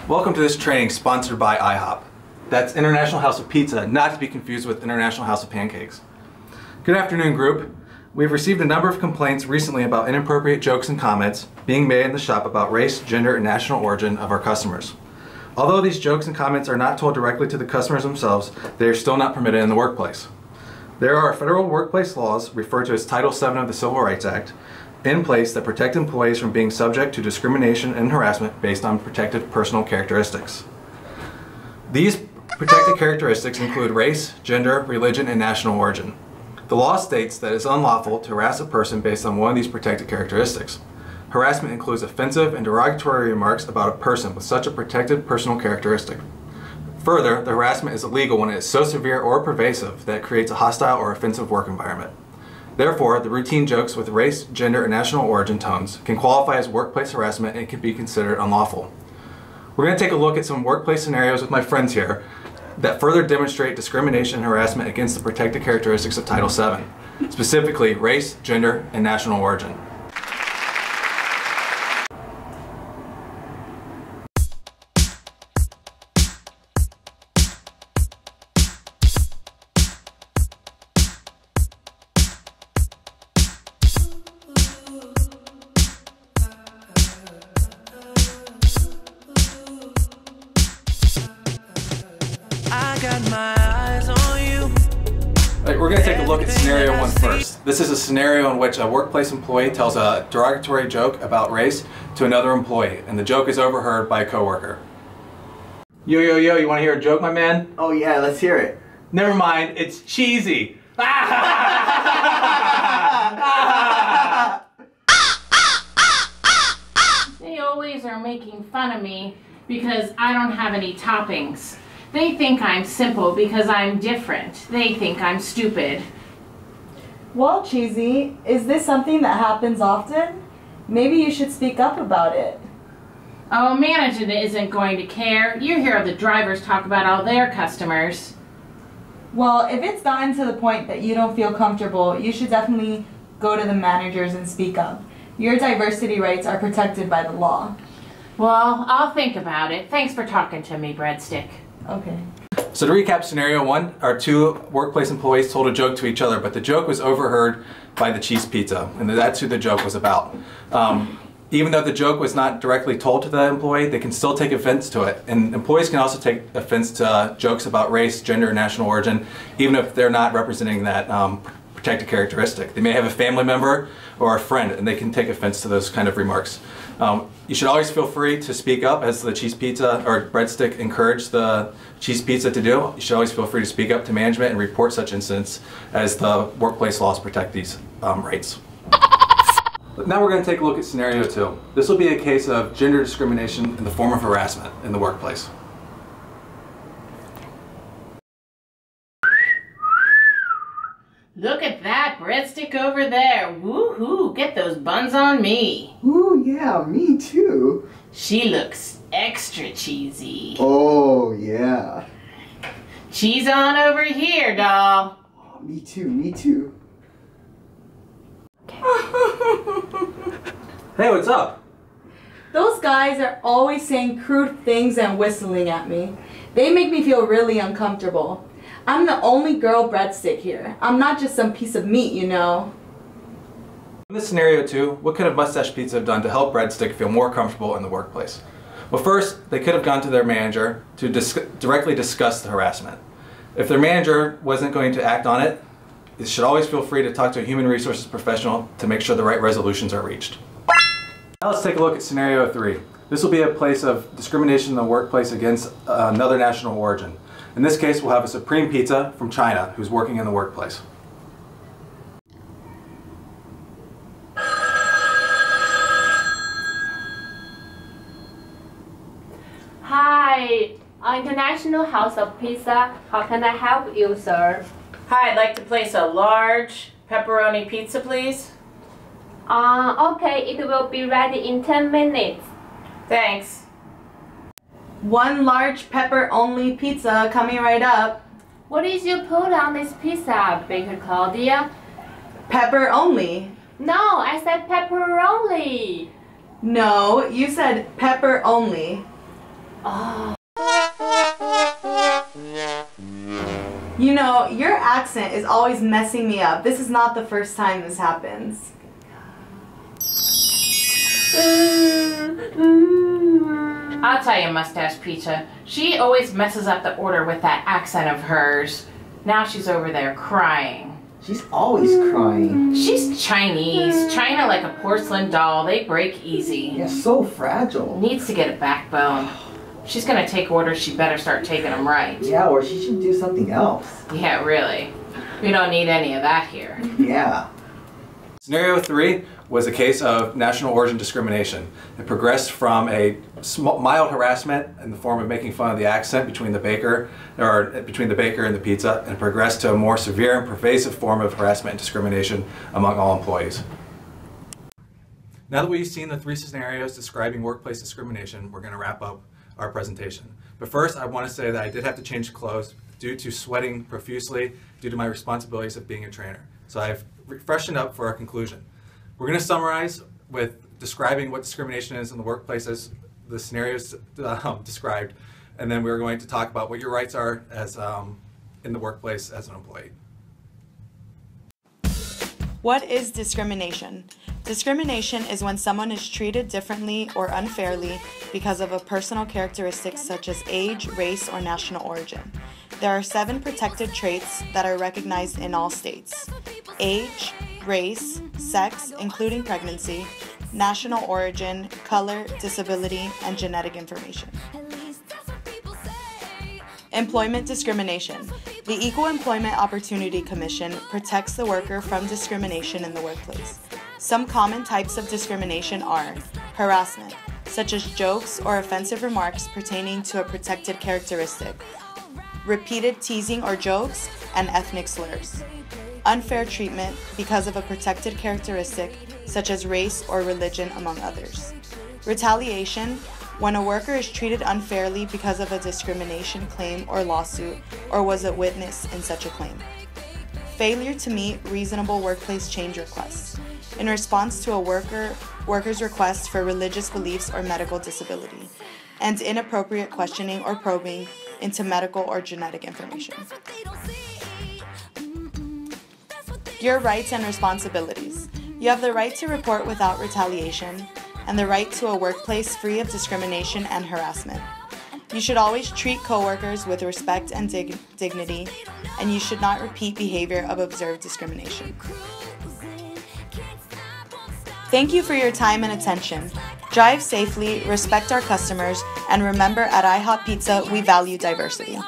Welcome to this training sponsored by IHOP. That's International House of Pizza, not to be confused with International House of Pancakes. Good afternoon, group. We've received a number of complaints recently about inappropriate jokes and comments being made in the shop about race, gender, and national origin of our customers. Although these jokes and comments are not told directly to the customers themselves, they are still not permitted in the workplace. There are federal workplace laws, referred to as Title VII of the Civil Rights Act, in place that protect employees from being subject to discrimination and harassment based on protected personal characteristics. These protected characteristics include race, gender, religion, and national origin. The law states that it is unlawful to harass a person based on one of these protected characteristics. Harassment includes offensive and derogatory remarks about a person with such a protected personal characteristic. Further, the harassment is illegal when it is so severe or pervasive that it creates a hostile or offensive work environment. Therefore, the routine jokes with race, gender, and national origin tones can qualify as workplace harassment and can be considered unlawful. We're going to take a look at some workplace scenarios with my friends here that further demonstrate discrimination and harassment against the protected characteristics of Title VII, specifically race, gender, and national origin. We're going to take a look at scenario one first. This is a scenario in which a workplace employee tells a derogatory joke about race to another employee, and the joke is overheard by a coworker. Yo, yo, yo, you want to hear a joke, my man? Oh yeah, let's hear it. Never mind, it's cheesy. They always are making fun of me because I don't have any toppings. They think I'm simple because I'm different. They think I'm stupid. Well, Cheesy, is this something that happens often? Maybe you should speak up about it. Oh, management isn't going to care. You hear the drivers talk about all their customers. Well, if it's gotten to the point that you don't feel comfortable, you should definitely go to the managers and speak up. Your diversity rights are protected by the law. Well, I'll think about it. Thanks for talking to me, Breadstick. Okay. So to recap scenario one, our two workplace employees told a joke to each other, but the joke was overheard by the cheese pizza, and that's who the joke was about. Even though the joke was not directly told to the employee, they can still take offense to it. And employees can also take offense to jokes about race, gender, and national origin, even if they're not representing that protected characteristic. They may have a family member or a friend, and they can take offense to those kind of remarks. You should always feel free to speak up, as the cheese pizza or Breadstick encouraged the cheese pizza to do. You should always feel free to speak up to management and report such incidents, as the workplace laws protect these rights. Now we're going to take a look at scenario two. This will be a case of gender discrimination in the form of harassment in the workplace. Look at that Breadstick over there. Woohoo, get those buns on me. Ooh yeah, me too. She looks extra cheesy. Oh yeah. Cheese on over here, doll. Oh, me too, me too. Hey, what's up? Those guys are always saying crude things and whistling at me. They make me feel really uncomfortable. I'm the only girl Breadstick here. I'm not just some piece of meat, you know. In this scenario two, what could have Mustache Pizza have done to help Breadstick feel more comfortable in the workplace? Well, first, they could have gone to their manager to directly discuss the harassment. If their manager wasn't going to act on it, they should always feel free to talk to a human resources professional to make sure the right resolutions are reached. Now let's take a look at scenario three. This will be a place of discrimination in the workplace against another national origin. In this case, we'll have a Supreme Pizza from China who's working in the workplace. Hi, International House of Pizza. How can I help you, sir? Hi, I'd like to place a large pepperoni pizza, please. Okay, it will be ready in 10 minutes. Thanks. One large pepper-only pizza coming right up. What is you put on this pizza, Baker Claudia? Pepper only. No, I said pepperoni. No, you said pepper only. You know, your accent is always messing me up. This is not the first time this happens. I'll tell you, Mustache Pizza, she always messes up the order with that accent of hers. Now she's over there crying. She's always crying. She's Chinese. China like a porcelain doll. They break easy. Yeah, so fragile. Needs to get a backbone. If she's gonna take orders, she better start taking them right. Yeah, or she should do something else. Yeah, really. We don't need any of that here. Yeah. Scenario 3 was a case of national origin discrimination. It progressed from a mild harassment in the form of making fun of the accent between the baker and the pizza, and progressed to a more severe and pervasive form of harassment and discrimination among all employees. Now that we've seen the 3 scenarios describing workplace discrimination, we're going to wrap up our presentation. But first, I want to say that I did have to change clothes due to sweating profusely due to my responsibilities of being a trainer. So I've freshened up for our conclusion. We're going to summarize with describing what discrimination is in the workplace as the scenarios described, and then we're going to talk about what your rights are as in the workplace as an employee. What is discrimination? Discrimination is when someone is treated differently or unfairly because of a personal characteristic such as age, race, or national origin. There are 7 protected traits that are recognized in all states: age, race, sex, including pregnancy, national origin, color, disability, and genetic information. Employment discrimination. The Equal Employment Opportunity Commission protects the worker from discrimination in the workplace. Some common types of discrimination are harassment, such as jokes or offensive remarks pertaining to a protected characteristic, repeated teasing or jokes, and ethnic slurs. Unfair treatment because of a protected characteristic, such as race or religion, among others. Retaliation, when a worker is treated unfairly because of a discrimination claim or lawsuit, or was a witness in such a claim. Failure to meet reasonable workplace change requests, in response to a worker's request for religious beliefs or medical disability, and inappropriate questioning or probing into medical or genetic information. Your rights and responsibilities. You have the right to report without retaliation, and the right to a workplace free of discrimination and harassment. You should always treat coworkers with respect and dignity, and you should not repeat behavior of observed discrimination. Thank you for your time and attention. Drive safely, respect our customers, and remember, at IHOP Pizza, we value diversity.